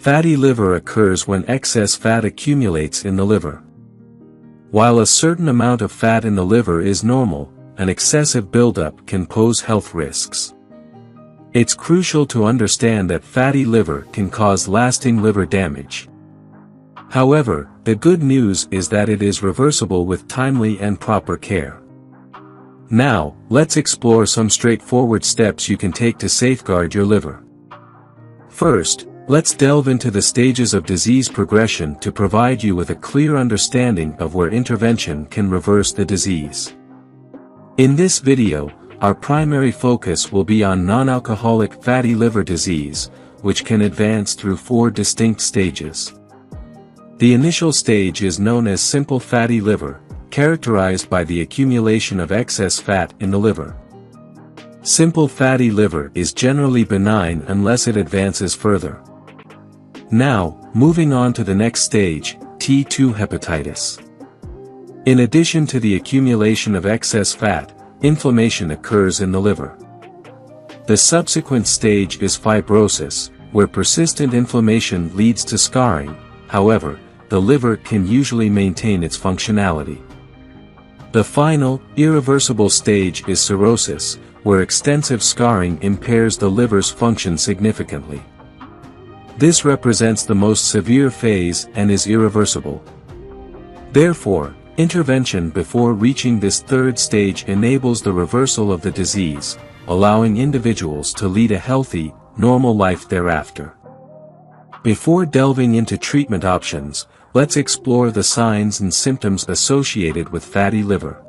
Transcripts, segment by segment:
Fatty liver occurs when excess fat accumulates in the liver. While a certain amount of fat in the liver is normal, an excessive buildup can pose health risks. It's crucial to understand that fatty liver can cause lasting liver damage. However, the good news is that it is reversible with timely and proper care. Now, let's explore some straightforward steps you can take to safeguard your liver. First, let's delve into the stages of disease progression to provide you with a clear understanding of where intervention can reverse the disease. In this video, our primary focus will be on non-alcoholic fatty liver disease, which can advance through 4 distinct stages. The initial stage is known as simple fatty liver, characterized by the accumulation of excess fat in the liver. Simple fatty liver is generally benign unless it advances further. Now, moving on to the next stage, T2 hepatitis. In addition to the accumulation of excess fat, inflammation occurs in the liver. The subsequent stage is fibrosis, where persistent inflammation leads to scarring. However, the liver can usually maintain its functionality. The final, irreversible stage is cirrhosis, where extensive scarring impairs the liver's function significantly. This represents the most severe phase and is irreversible. Therefore, intervention before reaching this third stage enables the reversal of the disease, allowing individuals to lead a healthy, normal life thereafter. Before delving into treatment options, let's explore the signs and symptoms associated with fatty liver.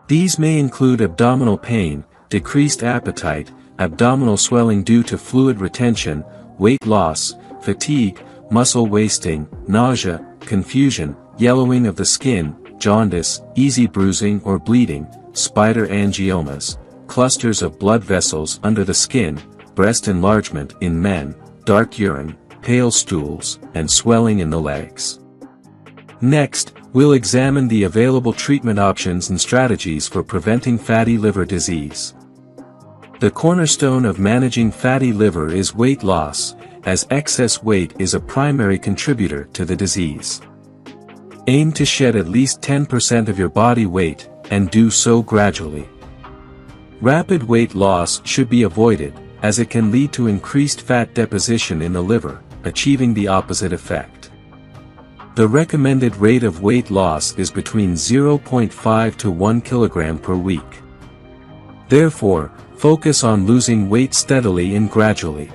These may include abdominal pain, decreased appetite, abdominal swelling due to fluid retention, weight loss, fatigue, muscle wasting, nausea, confusion, yellowing of the skin, jaundice, easy bruising or bleeding, spider angiomas, clusters of blood vessels under the skin, breast enlargement in men, dark urine, pale stools, and swelling in the legs. Next, we'll examine the available treatment options and strategies for preventing fatty liver disease. The cornerstone of managing fatty liver is weight loss, as excess weight is a primary contributor to the disease. Aim to shed at least 10% of your body weight, and do so gradually. Rapid weight loss should be avoided, as it can lead to increased fat deposition in the liver, achieving the opposite effect. The recommended rate of weight loss is between 0.5 to 1 kg per week. Therefore, focus on losing weight steadily and gradually.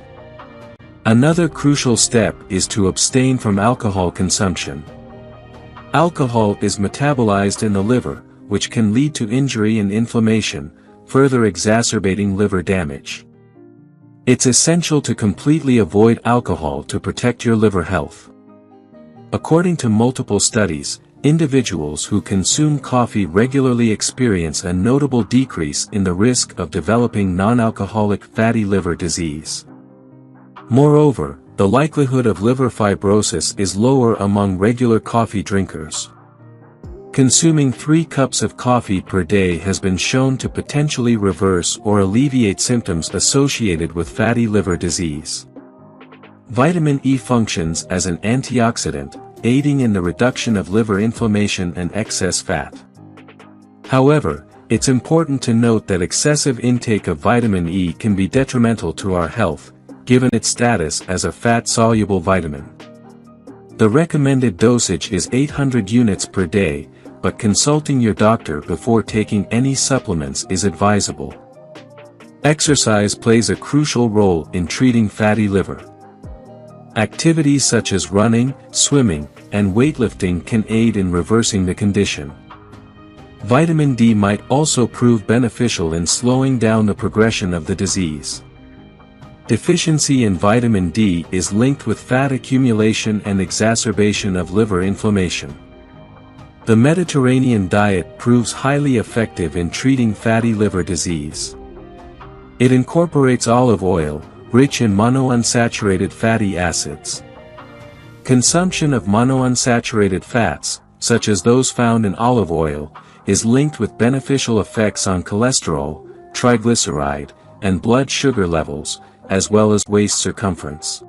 Another crucial step is to abstain from alcohol consumption. Alcohol is metabolized in the liver, which can lead to injury and inflammation, further exacerbating liver damage. It's essential to completely avoid alcohol to protect your liver health. According to multiple studies, individuals who consume coffee regularly experience a notable decrease in the risk of developing non-alcoholic fatty liver disease. Moreover, the likelihood of liver fibrosis is lower among regular coffee drinkers. Consuming 3 cups of coffee per day has been shown to potentially reverse or alleviate symptoms associated with fatty liver disease. Vitamin E functions as an antioxidant, aiding in the reduction of liver inflammation and excess fat. However, it's important to note that excessive intake of vitamin E can be detrimental to our health, given its status as a fat-soluble vitamin. The recommended dosage is 800 units per day, but consulting your doctor before taking any supplements is advisable. Exercise plays a crucial role in treating fatty liver. Activities such as running, swimming, and weightlifting can aid in reversing the condition. Vitamin D might also prove beneficial in slowing down the progression of the disease. Deficiency in vitamin D is linked with fat accumulation and exacerbation of liver inflammation. The Mediterranean diet proves highly effective in treating fatty liver disease. It incorporates olive oil, rich in monounsaturated fatty acids. Consumption of monounsaturated fats, such as those found in olive oil, is linked with beneficial effects on cholesterol, triglyceride, and blood sugar levels, as well as waist circumference.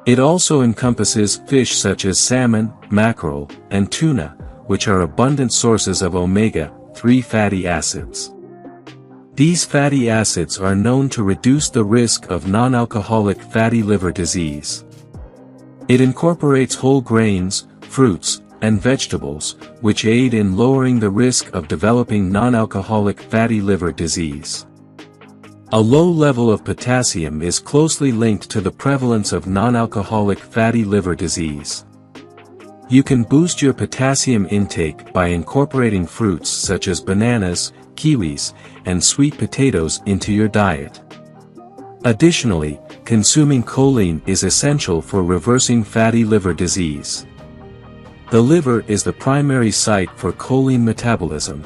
It also encompasses fish such as salmon, mackerel, and tuna, which are abundant sources of omega-3 fatty acids. These fatty acids are known to reduce the risk of non-alcoholic fatty liver disease. It incorporates whole grains, fruits, and vegetables, which aid in lowering the risk of developing non-alcoholic fatty liver disease. A low level of potassium is closely linked to the prevalence of non-alcoholic fatty liver disease. You can boost your potassium intake by incorporating fruits such as bananas, kiwis, and sweet potatoes into your diet. Additionally, consuming choline is essential for reversing fatty liver disease. The liver is the primary site for choline metabolism.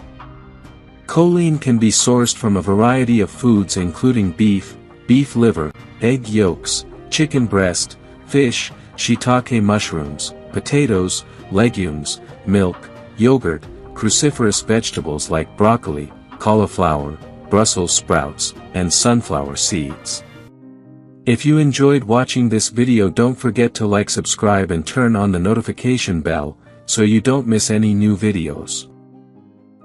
Choline can be sourced from a variety of foods including beef, beef liver, egg yolks, chicken breast, fish, shiitake mushrooms, potatoes, legumes, milk, yogurt, cruciferous vegetables like broccoli, cauliflower, Brussels sprouts, and sunflower seeds. If you enjoyed watching this video, don't forget to like, subscribe, and turn on the notification bell, so you don't miss any new videos.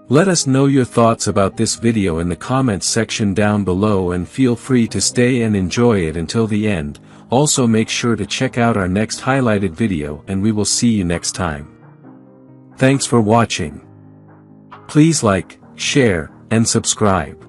Let us know your thoughts about this video in the comments section down below, and feel free to stay and enjoy it until the end. Also make sure to check out our next highlighted video, and we will see you next time. Thanks for watching. Please like, share, and subscribe.